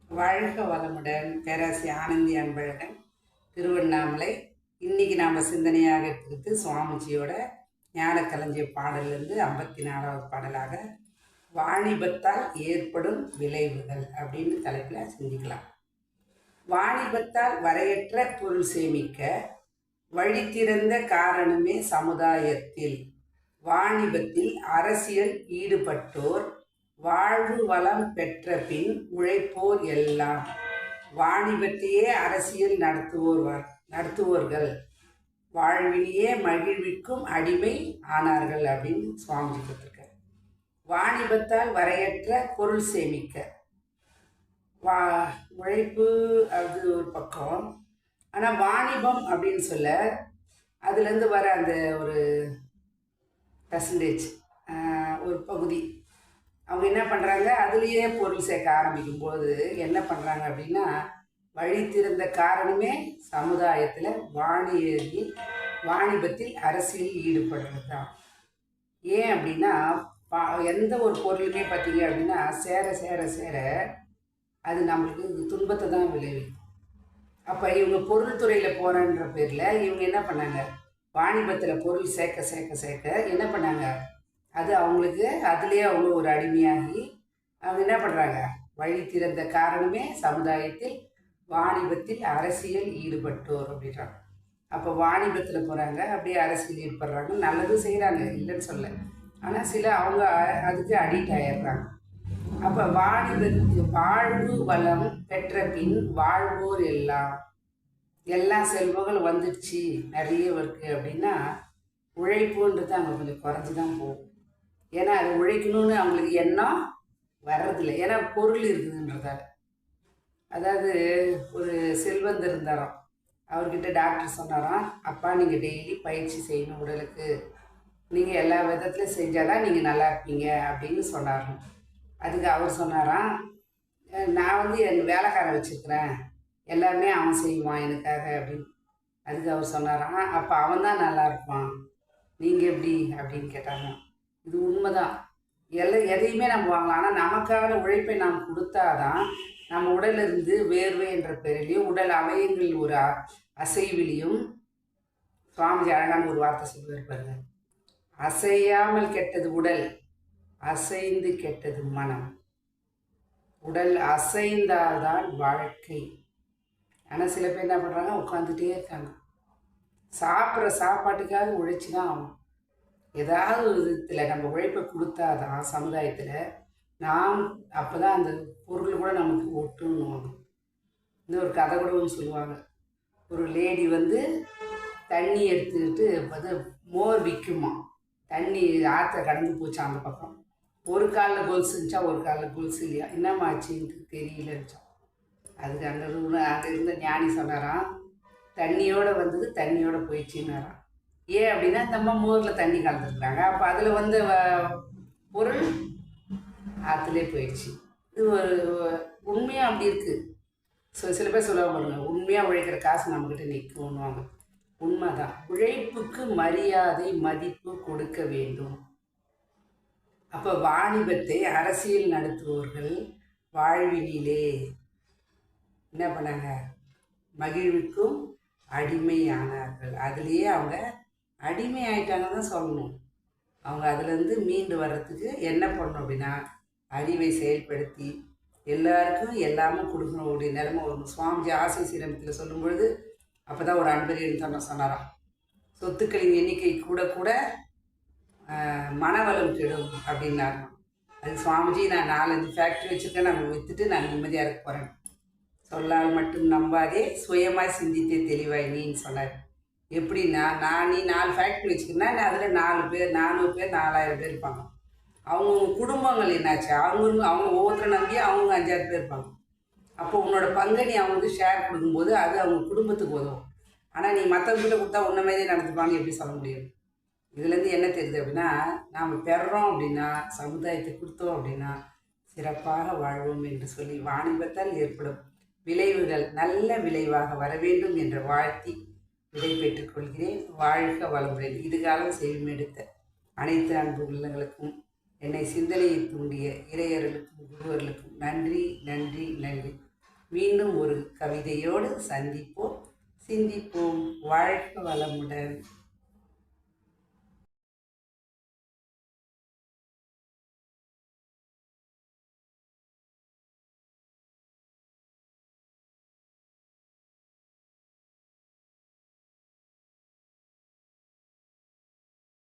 வாழ்க வளமுடன். பேராசி ஆனந்தி அன்பழகன், திருவண்ணாமலை. இன்னைக்கு நாம் சிந்தனையாக எடுத்துக்கிட்டு சுவாமிஜியோட ஞானக்கலைஞர் பாடலிருந்து 54வது பாடலாக வாணிபத்தால் ஏற்படும் விளைவுகள் அப்படின்னு தலைப்பில் சிந்திக்கலாம். வாணிபத்தால் வரையற்ற பொருள் சேமிக்க வழி திறந்த காரணமே சமுதாயத்தில். வாணிபத்தில் அரசியல் ஈடுபட்டோர் வாழ்வு வளம் பெற்ற பின் உழைப்போர் எல்லாம். வாணிபத்தையே அரசியல் நடத்துவோர்கள் வாழ்விலேயே மகிழ்விக்கும் அடிமை ஆனார்கள் அப்படின்னு சுவாமிஜி கொடுத்துருக்கார். வாணிபத்தால் வரையற்ற பொருள் சேமிக்க உழைப்பு அது ஒரு பக்கம். ஆனால் வாணிபம் அப்படின்னு சொல்ல அதுலேருந்து வர அந்த ஒரு பர்சன்டேஜ் ஒரு பகுதி அவங்க என்ன பண்ணுறாங்க, அதுலேயே பொருள் சேர்க்க ஆரம்பிக்கும் போது என்ன பண்ணுறாங்க அப்படின்னா, வழி திறந்த காரணமே சமுதாயத்தில் வாணிபத்தில் அரசியல் ஈடுபடுறது தான். ஏன் அப்படின்னா எந்த ஒரு பொருளுமே பார்த்தீங்க அப்படின்னா சேர சேர சேர அது நம்மளுக்கு துன்பத்தை தான் விளைவிக்கும். அப்போ இவங்க பொருள் துறையில் போகிறன்ற பேரில் இவங்க என்ன பண்ணாங்க, வாணிபத்தில் பொருள் சேர்க்க சேர்க்க சேர்க்க என்ன பண்ணாங்க, அது அவங்களுக்கு அதுலேயே அவங்க ஒரு அடிமையாகி அவங்க என்ன பண்ணுறாங்க, வழி திறந்த காரணமே சமுதாயத்தில் வாணிபத்தில் அரசியல் ஈடுபட்டோர் அப்படின்றாங்க. அப்போ வாணிபத்தில் போகிறாங்க, அப்படியே அரசியல் ஈடுபடுறாங்க, நல்லதும் செய்கிறாங்க, இல்லைன்னு சொல்ல. ஆனால் சில அவங்க அதுக்கு அடிக்ட் ஆகிடுறாங்க. அப்போ வாழ்வு வளம் பெற்ற பின் வாழ்வோர் எல்லா செல்வங்களும் வந்துடுச்சு, நிறைய இருக்குது அப்படின்னா உழைப்புன்றது அங்கே கொஞ்சம் குறைஞ்சி தான் போகும். ஏன்னா அது உழைக்கணும்னு அவங்களுக்கு எண்ணம் வர்றதில்லை, ஏன்னா பொருள் இருக்குதுன்றதால. அதாவது ஒரு செல்வந்தர் இருந்தாராம், அவர்கிட்ட டாக்டர் சொன்னாராம், அப்பா நீங்கள் டெய்லி பயிற்சி செய்யணும், உடலுக்கு நீங்கள் எல்லா விதத்துலையும் செஞ்சால் தான் நீங்கள் நல்லா இருப்பீங்க அப்படின்னு சொன்னாராம். அதுக்கு அவர் சொன்னாராம், நான் என் வேலைக்காரன் வச்சுருக்கிறேன், எல்லாமே அவன் செய்வான் எனக்காக அப்படின்னு. அதுக்கு அவர் சொன்னாராம், அப்போ அவன் தான் நல்லா இருப்பான், நீங்கள் எப்படி அப்படின்னு கேட்டாங்க. இது உண்மைதான். எதையுமே நம்ம வாங்கலாம், ஆனால் நமக்கான உழைப்பை நாம் கொடுத்தாதான் நம்ம உடலிருந்து வேர்வை என்ற பெயரிலையும் உடல் அவயங்கள் ஒரு அசைவிலையும் சுவாமிஜி அழகான ஒரு வார்த்தை சொல்லுவார் பாருங்க, அசையாமல் கெட்டது உடல், அசைந்து கெட்டது மனம். உடல் அசைந்தால்தான் வாழ்க்கை. ஆனால் சில பேர் என்ன பண்ணுறாங்க, உட்காந்துட்டே இருக்காங்க. சாப்பிட்ற சாப்பாட்டுக்காக உழைச்சி தான் ஆகும். ஏதாவது ஒரு விதத்தில் நம்ம உழைப்பை கொடுத்தாதான் சமுதாயத்தில் நாம் அப்போ தான் அந்த பொருள் கூட நமக்கு ஒட்டுன்னு. இன்னொரு கதை கூட ஒன்று சொல்லுவாங்க, ஒரு லேடி தண்ணி எடுத்துக்கிட்டு மோர் விற்குமா, தண்ணி ஆற்ற கடந்து போச்சா அந்த பக்கம். ஒரு காலில் கொலுசு இருந்துச்சா, ஒரு காலில் கொலுசு இல்லையா, என்னம்மா ஆச்சுன்னு தெரியலச்சோம். அதுக்கு அங்கே இருந்த ஞானி சொன்னாராம், தண்ணியோடு வந்தது தண்ணியோடு போயிடுச்சுன்னாராம். ஏன் அப்படின்னா இந்த அம்மா மோரில் தண்ணி கலந்துருக்குறாங்க, அப்போ அதில் பொருள் ஆற்றுலே போயிடுச்சு. இது ஒரு உண்மையாக அப்படி இருக்குது. சில பேர் சொல்ல பாருங்க, உண்மையாக உழைக்கிற காசு நம்மக்கிட்ட நிற்கும்னுவாங்க. உண்மைதான். உழைப்புக்கு மரியாதை மதிப்பு கொடுக்க வேண்டும். அப்போ வாணிபத்தை அரசியல் நடத்துவோர்கள் வாழ்வினிலே என்ன பண்ணாங்க, மகிழ்வுக்கும் அடிமையானார்கள். அதுலேயே அவங்க அடிமை ஆயிட்டாங்கன்னு தான் சொல்லணும். அவங்க அதுலேருந்து மீண்டு வர்றதுக்கு என்ன பண்ணணும் அப்படின்னா, அறிவை செயல்படுத்தி எல்லாருக்கும் எல்லாமே கொடுக்கணும் அப்படி நிலைமை வரும். சுவாமிஜி ஆசை சீரமத்தில் சொல்லும் பொழுது அப்போ தான் ஒரு அன்பர் சொன்னாராம், சொத்துக்களின் எண்ணிக்கை கூட கூட மனவளம் கெடும் அப்படின்னாரு. அது சுவாமிஜி, நான் 4-5 ஃபேக்ட்ரி வச்சுருக்கேன், நான் விற்றுட்டு நான் நிம்மதியாக இருக்க போகிறேன், சொல்லால் மட்டும் நம்பாதே சுயமாய் சிந்தித்தே தெளிவாய் நீன்னு சொன்னார். எப்படின்னா, நீ 4 ஃபேக்ட்ரி வச்சுக்கினா அதில் 4 பேர் 400 பேர் 4000 பேர் இருப்பாங்க. அவங்கவுங்க குடும்பங்கள் என்னாச்சு, அவங்க ஒவ்வொருத்தரை நம்பி அவங்க 5-6 பேர் இருப்பாங்க. அப்போ உன்னோட பங்கை நீ அவங்களுக்கு ஷேர் கொடுக்கும்போது அது அவங்க குடும்பத்துக்கு உதவும். ஆனால் நீ மற்றவங்கிட்ட கொடுத்தா உன்ன மாதிரியே நடந்துப்பான்னு எப்படி சொல்ல முடியும்? இதுலேருந்து என்ன தெரியுது அப்படின்னா, நாம் பெறுறோம் அப்படின்னா, சமுதாயத்தை கொடுத்தோம் அப்படின்னா சிறப்பாக வாழ்வோம் என்று சொல்லி வாணிபத்தால் ஏற்படும் விளைவுகள் நல்ல விளைவாக வர வேண்டும் என்று வாழ்த்தி விடை பெற்றுக் கொள்கிறேன். வாழ்க வளமுடன். இதுகாலம் செவிமெடுத்த அனைத்து அன்பு உள்ளங்களுக்கும், என்னை சிந்தனையை தூண்டிய இறையர்களுக்கும் குருவர்களுக்கும் நன்றி நன்றி நன்றி. மீண்டும் ஒரு கவிதையோடு சந்திப்போம், சிந்திப்போம். வாழ்க வளமுடன்.